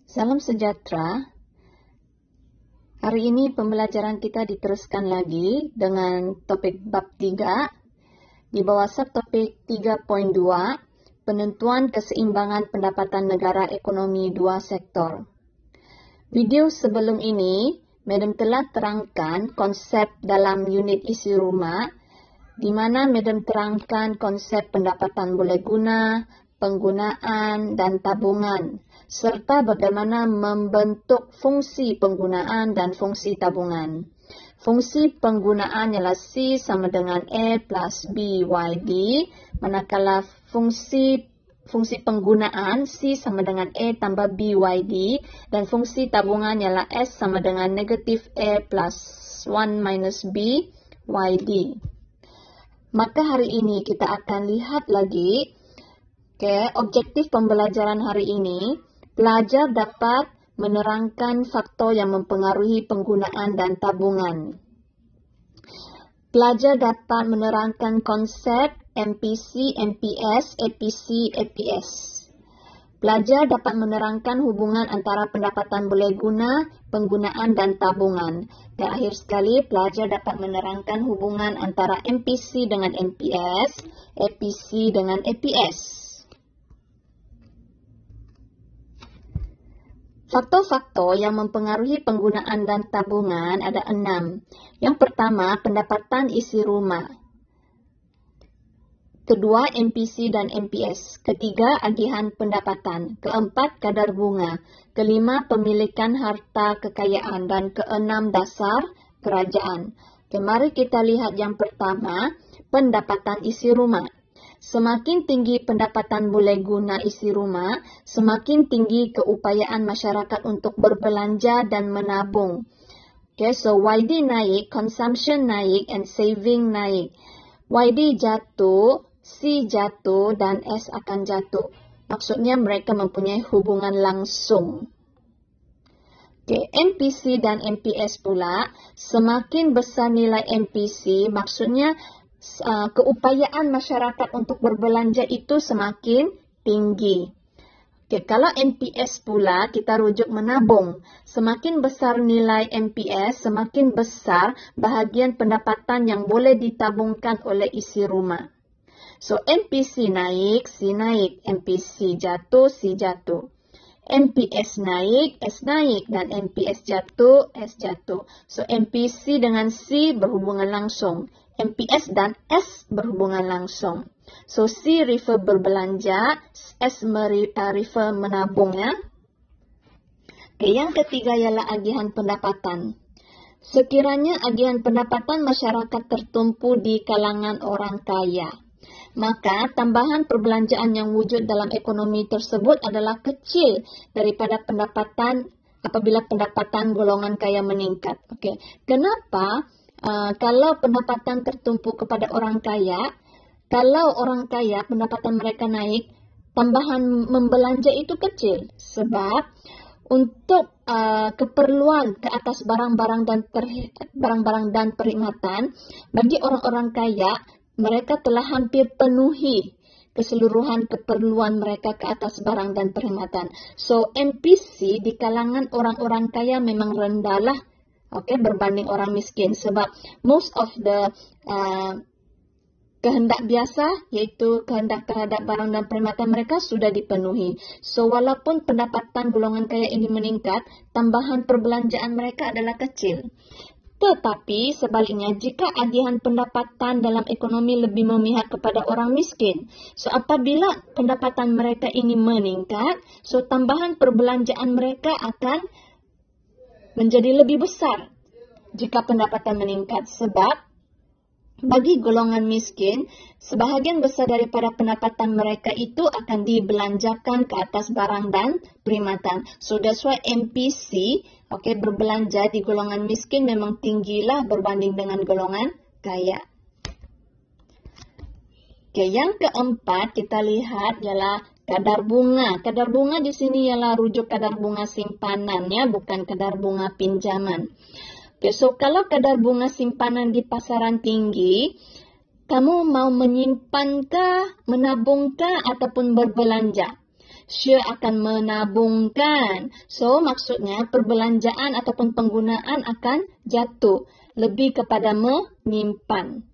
Salam sejahtera. Hari ini pembelajaran kita diteruskan lagi dengan topik bab 3 di bawah subtopik 3.2 penentuan keseimbangan pendapatan negara ekonomi dua sektor. Video sebelum ini, Madam telah terangkan konsep dalam unit isi rumah di mana Madam terangkan konsep pendapatan boleh guna, penggunaan dan tabungan, serta bagaimana membentuk fungsi penggunaan dan fungsi tabungan. Fungsi penggunaan ialah C sama dengan A plus B Y D, manakala fungsi penggunaan C sama dengan A tambah B Y D, dan fungsi tabungan ialah S sama dengan negatif A plus 1 minus B Y D. Maka hari ini kita akan lihat lagi objektif pembelajaran hari ini, pelajar dapat menerangkan faktor yang mempengaruhi penggunaan dan tabungan. Pelajar dapat menerangkan konsep MPC, MPS, APC, APS. Pelajar dapat menerangkan hubungan antara pendapatan boleh guna, penggunaan dan tabungan. Dan akhir sekali, pelajar dapat menerangkan hubungan antara MPC dengan MPS, APC dengan APS. Faktor-faktor yang mempengaruhi penggunaan dan tabungan ada 6. Yang pertama, pendapatan isi rumah. Kedua, MPC dan MPS. Ketiga, agihan pendapatan. Keempat, kadar bunga. Kelima, pemilikan harta kekayaan. Dan keenam, dasar kerajaan. Mari kita lihat yang pertama, pendapatan isi rumah. Semakin tinggi pendapatan boleh guna isi rumah, semakin tinggi keupayaan masyarakat untuk berbelanja dan menabung. So YD naik, consumption naik, and saving naik. YD jatuh, C jatuh, dan S akan jatuh. Maksudnya mereka mempunyai hubungan langsung. MPC dan MPS pula, semakin besar nilai MPC, maksudnya keupayaan masyarakat untuk berbelanja itu semakin tinggi. Kalau MPS pula, kita rujuk menabung. Semakin besar nilai MPS, semakin besar bahagian pendapatan yang boleh ditabungkan oleh isi rumah. So, MPC naik, C naik. MPC jatuh, C jatuh. MPS naik, S naik. Dan MPS jatuh, S jatuh. So, MPC dengan C berhubungan langsung. MPS dan S berhubungan langsung. So, C refer berbelanja, S refer menabung, ya. Yang ketiga ialah agihan pendapatan. Sekiranya agihan pendapatan masyarakat tertumpu di kalangan orang kaya, maka tambahan perbelanjaan yang wujud dalam ekonomi tersebut adalah kecil daripada pendapatan apabila pendapatan golongan kaya meningkat. Kenapa? Kalau pendapatan tertumpu kepada orang kaya, kalau orang kaya pendapatan mereka naik, tambahan membelanja itu kecil. Sebab untuk keperluan ke atas barang-barang dan perkhidmatan, bagi orang-orang kaya, mereka telah hampir penuhi keseluruhan keperluan mereka ke atas barang dan perkhidmatan. So, MPC di kalangan orang-orang kaya memang rendah lah. Berbanding orang miskin, sebab most of the kehendak biasa, iaitu kehendak terhadap barang dan perkhidmatan mereka sudah dipenuhi. So, walaupun pendapatan golongan kaya ini meningkat, tambahan perbelanjaan mereka adalah kecil. Tetapi sebaliknya, jika agihan pendapatan dalam ekonomi lebih memihak kepada orang miskin, so apabila pendapatan mereka ini meningkat, so tambahan perbelanjaan mereka akan menjadi lebih besar jika pendapatan meningkat. Sebab bagi golongan miskin, sebahagian besar daripada pendapatan mereka itu akan dibelanjakan ke atas barang dan perkhidmatan. So that's why MPC berbelanja di golongan miskin memang tinggilah berbanding dengan golongan kaya. Yang keempat kita lihat ialah kadar bunga. Kadar bunga di sini ialah rujuk kadar bunga simpanan, ya, bukan kadar bunga pinjaman. So kalau kadar bunga simpanan di pasaran tinggi, kamu mau menyimpankah, menabungkah, ataupun berbelanja? Share akan menabungkan. So, maksudnya perbelanjaan ataupun penggunaan akan jatuh. Lebih kepada menyimpan.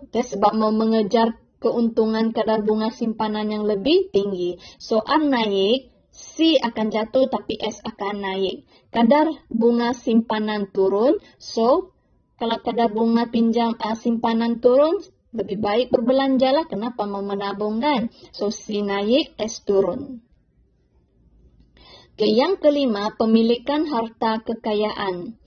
Okay, sebab mau mengejar keuntungan kadar bunga simpanan yang lebih tinggi. So, A naik, C akan jatuh tapi S akan naik. Kadar bunga simpanan turun. So, kalau kadar bunga pinjam simpanan turun, lebih baik berbelanjalah. Kenapa? Mau menabung kan? So, C naik, S turun. Okay, yang kelima, pemilikan harta kekayaan.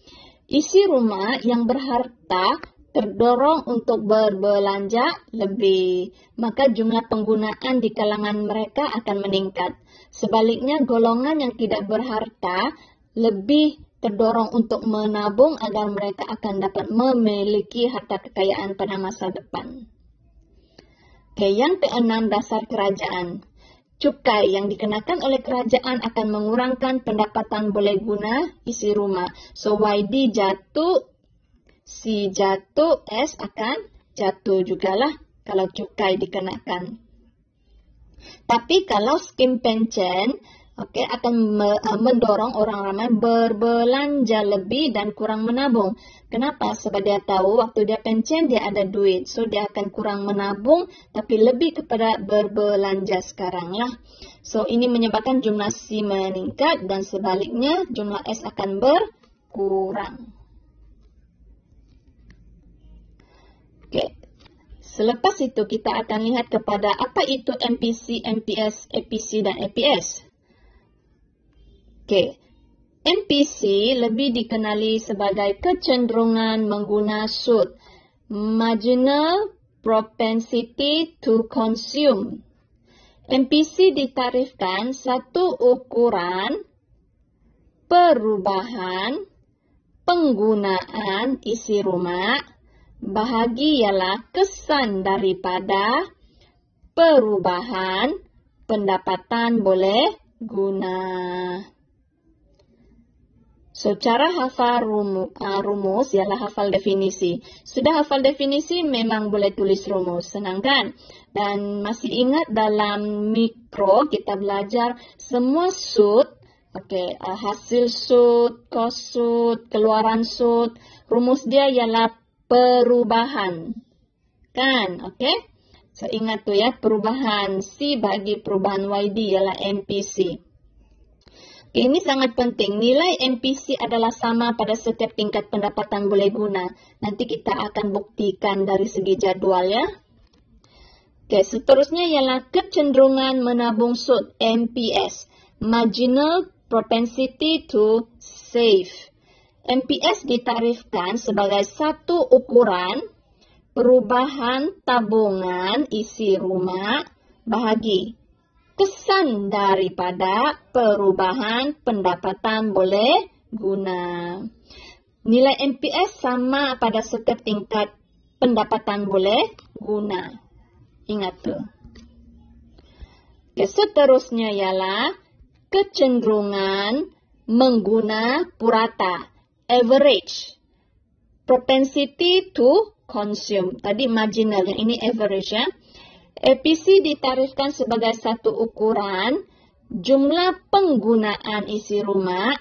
Isi rumah yang berharta terdorong untuk berbelanja lebih. Maka jumlah penggunaan di kalangan mereka akan meningkat. Sebaliknya, golongan yang tidak berharta lebih terdorong untuk menabung agar mereka akan dapat memiliki harta kekayaan pada masa depan. Okay, yang keenam, dasar kerajaan. Cukai yang dikenakan oleh kerajaan akan mengurangkan pendapatan boleh guna isi rumah. So, YD jatuh, C jatuh, S akan jatuh jugalah kalau cukai dikenakan. Tapi kalau skim pension, akan mendorong orang ramai berbelanja lebih dan kurang menabung. Kenapa? Sebab dia tahu waktu dia pension dia ada duit. So, dia akan kurang menabung tapi lebih kepada berbelanja sekarang lah. So, ini menyebabkan jumlah C meningkat dan sebaliknya jumlah S akan berkurang. Okay. Selepas itu kita akan lihat kepada apa itu MPC, MPS, APC dan APS. Okay. MPC lebih dikenali sebagai kecenderungan mengguna SUD, Marginal Propensity to Consume. MPC ditarifkan satu ukuran perubahan penggunaan isi rumah bahagi ialah kesan daripada perubahan pendapatan boleh guna. So, cara hafal rumus ialah hafal definisi. Sudah hafal definisi, memang boleh tulis rumus. Senang kan? Dan masih ingat dalam mikro kita belajar semua SUD, hasil SUD, kos SUD, keluaran SUD, rumus dia ialah perubahan. Kan? So, ingat tu ya, perubahan C bagi perubahan YD ialah MPC. Ini sangat penting. Nilai MPC adalah sama pada setiap tingkat pendapatan boleh guna. Nanti kita akan buktikan dari segi jadual ya. Seterusnya ialah kecenderungan menabung SUD, MPS. Marginal Propensity to Save. MPS ditarifkan sebagai satu ukuran perubahan tabungan isi rumah bahagi kesan daripada perubahan pendapatan boleh guna. Nilai MPS sama pada setiap tingkat pendapatan boleh guna. Ingat tu. Seterusnya ialah kecenderungan mengguna purata. Average. Propensity to consume. Tadi marginal, yang ini average ya. APC ditarifkan sebagai satu ukuran jumlah penggunaan isi rumah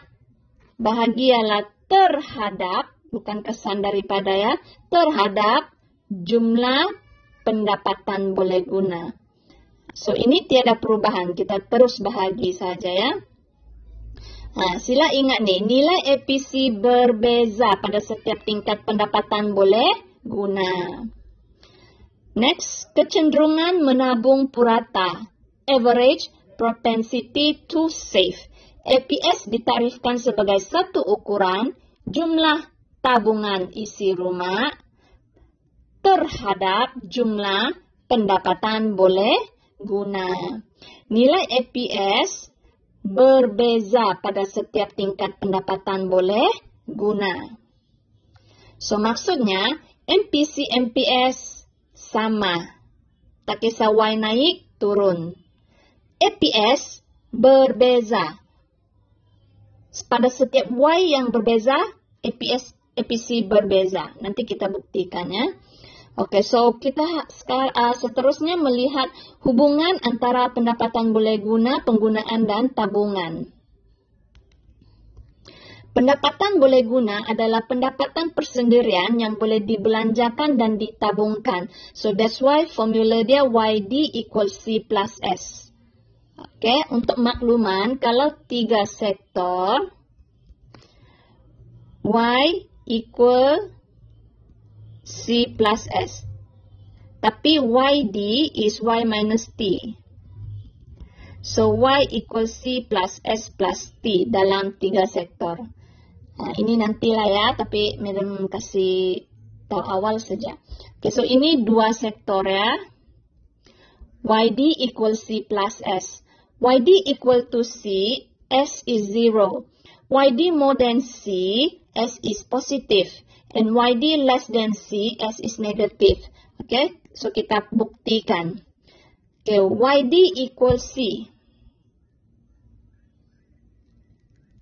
bahagialah terhadap, bukan kesan daripada ya, terhadap jumlah pendapatan boleh guna. So, ini tiada perubahan, kita terus bahagi saja ya. Sila ingat nih, nilai APC berbeza pada setiap tingkat pendapatan boleh guna. Next, kecenderungan menabung purata. Average Propensity to Save. APS ditarifkan sebagai satu ukuran jumlah tabungan isi rumah terhadap jumlah pendapatan boleh guna. Nilai APS berbeza pada setiap tingkat pendapatan boleh guna. So, maksudnya MPC, MPS sama. Tak kisah Y naik, turun. APS berbeza. Pada setiap Y yang berbeza, APS, APC berbeza. Nanti kita buktikan ya. Oke, so kita seterusnya melihat hubungan antara pendapatan boleh guna, penggunaan, dan tabungan. Pendapatan boleh guna adalah pendapatan persendirian yang boleh dibelanjakan dan ditabungkan. So that's why formula dia YD equals C plus S. Oke, untuk makluman, kalau 3 sektor, Y equal C plus S. Tapi YD is Y minus T. So Y equals C plus S plus T dalam 3 sektor. Nah, ini nantilah ya, tapi Madam kasih tahu awal saja. Oke, so ini 2 sektor ya. YD equals C plus S. YD equal to C, S is 0. YD more than C, S is positive. And YD less than C, S is negative. Okay, so kita buktikan. Okay, YD equals C.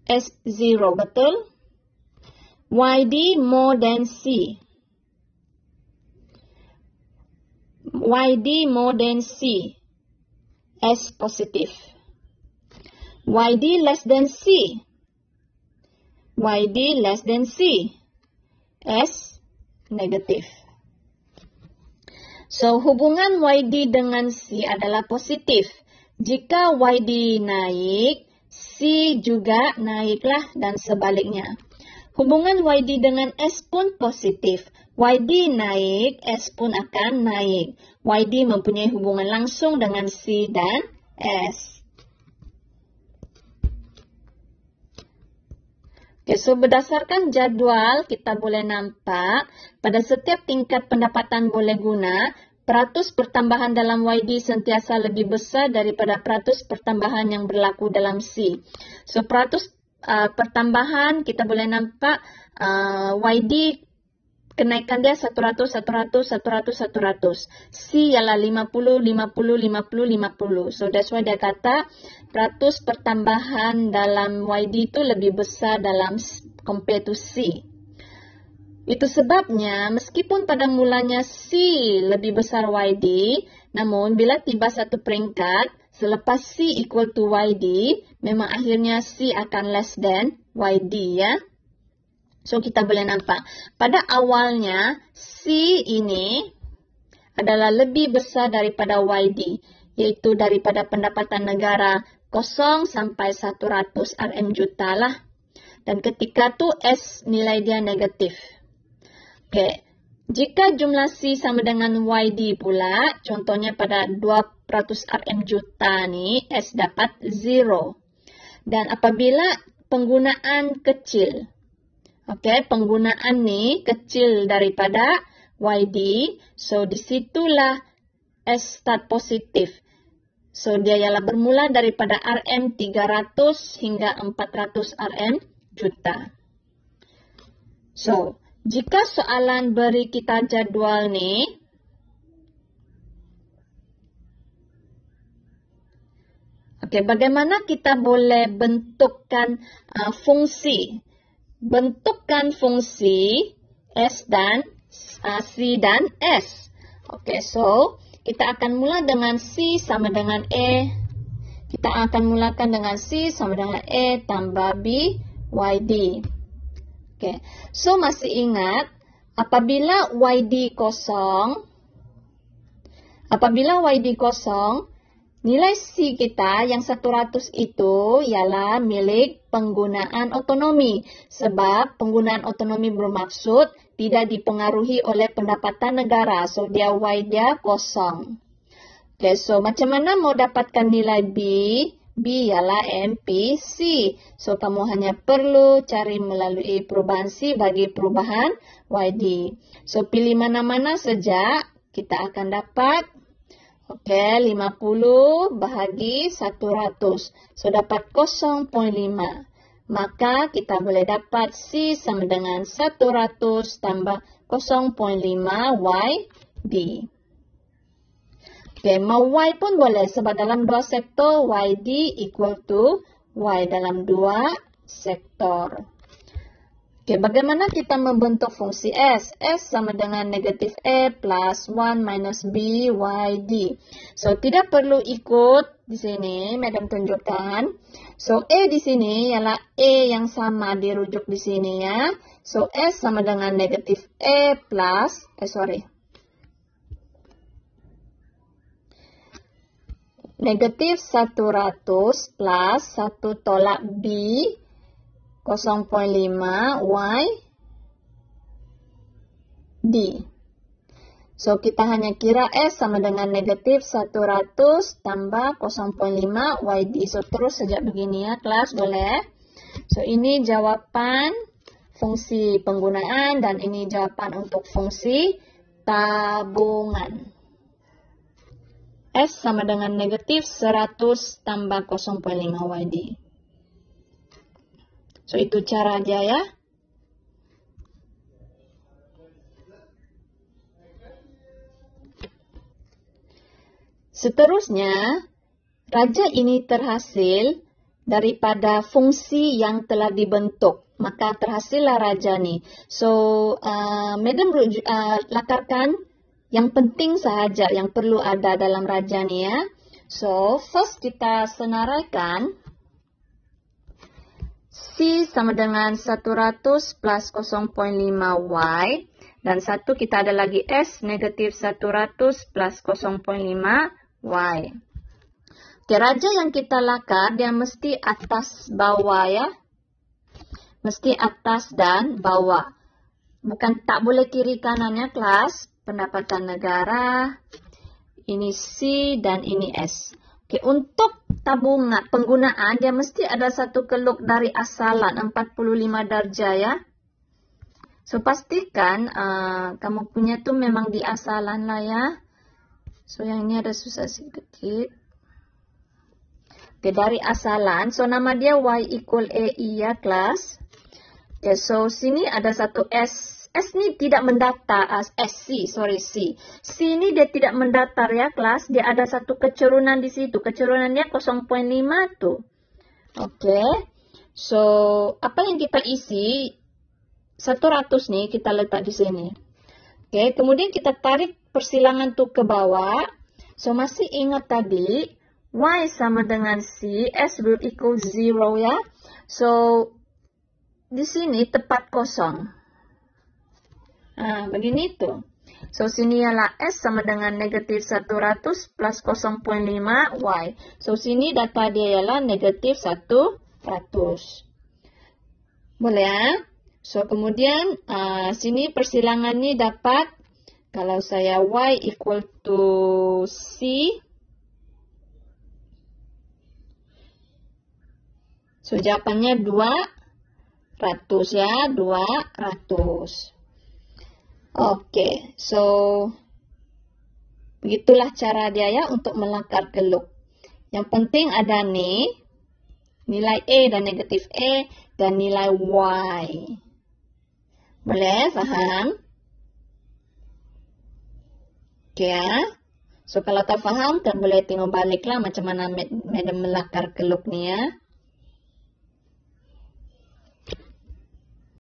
S 0, betul? YD more than C. YD more than C. S positive. YD less than C. YD less than C. S negative. So, hubungan YD dengan C adalah positif. Jika YD naik, C juga naiklah dan sebaliknya. Hubungan YD dengan S pun positif. YD naik, S pun akan naik. YD mempunyai hubungan langsung dengan C dan S. Okay, so berdasarkan jadual, kita boleh nampak pada setiap tingkat pendapatan boleh guna, peratus pertambahan dalam YD sentiasa lebih besar daripada peratus pertambahan yang berlaku dalam C. So, peratus pertambahan kita boleh nampak YD kenaikan dia 100, 100, 100, 100. C ialah 50, 50, 50, 50. So that's why dia kata peratus pertambahan dalam YD itu lebih besar dalam compare to C. Itu sebabnya meskipun pada mulanya C lebih besar YD, namun bila tiba satu peringkat, selepas C equal to YD, memang akhirnya C akan less than YD ya. So kita boleh nampak, pada awalnya C ini adalah lebih besar daripada YD, yaitu daripada pendapatan negara 0 sampai 100 RM juta lah. Dan ketika tu S nilai dia negatif. Oke, jika jumlah C sama dengan YD pula, contohnya pada 200 RM juta ni, S dapat 0. Dan apabila penggunaan kecil, penggunaan ni kecil daripada YD, so disitulah S start positif. So dia ialah bermula daripada RM 300 hingga 400 RM juta. So, jika soalan beri kita jadual ni, bagaimana kita boleh bentukkan fungsi? Bentukkan fungsi S dan C dan S. So kita akan mula dengan C sama dengan E. Kita akan mulakan dengan C sama dengan E tambah B YD. So masih ingat, apabila YD kosong, nilai C kita yang 100 itu ialah milik penggunaan otonomi. Sebab penggunaan otonomi bermaksud tidak dipengaruhi oleh pendapatan negara. So, dia Y dia kosong. So macam mana mau dapatkan nilai B? B ialah MPC. So, kamu hanya perlu cari melalui perubahan C bagi perubahan YD. So, pilih mana-mana saja, kita akan dapat 50 bahagi 100. So, dapat 0.5. Maka, kita boleh dapat C sama dengan 100 tambah 0.5 YD. Mau Y pun boleh. Sebab dalam 2 sektor, YD equal to Y dalam 2 sektor. Oke, bagaimana kita membentuk fungsi S? S sama dengan negatif E plus 1 minus B Y D. So, tidak perlu ikut di sini, Madam tunjukkan. So, E di sini ialah E yang sama dirujuk di sini ya. So, S sama dengan negatif E plus, negatif 100 plus 1 tolak B 0,5 Y D. So, kita hanya kira S sama dengan negatif 100 tambah 0,5 Y D. So, terus saja begini ya, kelas, boleh? So, ini jawapan fungsi penggunaan dan ini jawapan untuk fungsi tabungan. S sama dengan negatif 100 tambah 0,5 Y D. So, itu cara aja ya. Seterusnya, raja ini terhasil daripada fungsi yang telah dibentuk. Maka terhasillah raja ni. So, Madam lakarkan yang penting sahaja yang perlu ada dalam raja ni ya. So, first kita senaraikan C sama dengan 100 plus 0,5 Y. Dan satu kita ada lagi S negatif 100 plus 0,5 Y. Oke, raja yang kita lakar dia mesti atas bawah ya. Mesti atas dan bawah. Bukan tak boleh kiri kanannya kelas. Pendapatan negara. Ini C dan ini S. Oke, untuk tabungan penggunaan dia mesti ada satu keluk dari asalan 45 darjah ya. So pastikan kamu punya tu memang di asalan lah ya. So yang ini ada susah sedikit. Oke, dari asalan. So nama dia Y equal AE ya kelas. Oke, so sini ada satu S. S ni tidak mendatar, C. C ni dia tidak mendatar ya kelas. Dia ada satu kecurunan di situ. Kecurunannya 0,5 tu. Oke. So, apa yang kita isi? 100 ni kita letak di sini. Oke, kemudian kita tarik persilangan tu ke bawah. So, masih ingat tadi, Y sama dengan C, S will equal 0 ya. So, di sini tepat kosong. Begini tu. So, sini ialah S sama dengan negatif 100 plus 0,5 Y. So, sini data dia ialah negatif 100. Boleh ya? So, kemudian sini persilangan ni dapat, kalau saya Y equal to C. So, jawapannya 200 ya. 200. Oke, so begitulah cara dia ya untuk melakar keluk. Yang penting ada nih nilai E dan negatif E dan nilai Y. Boleh faham? Oke ya. So kalau tak faham kan boleh tengok baliklah macam mana Madam melakar keluk ni ya.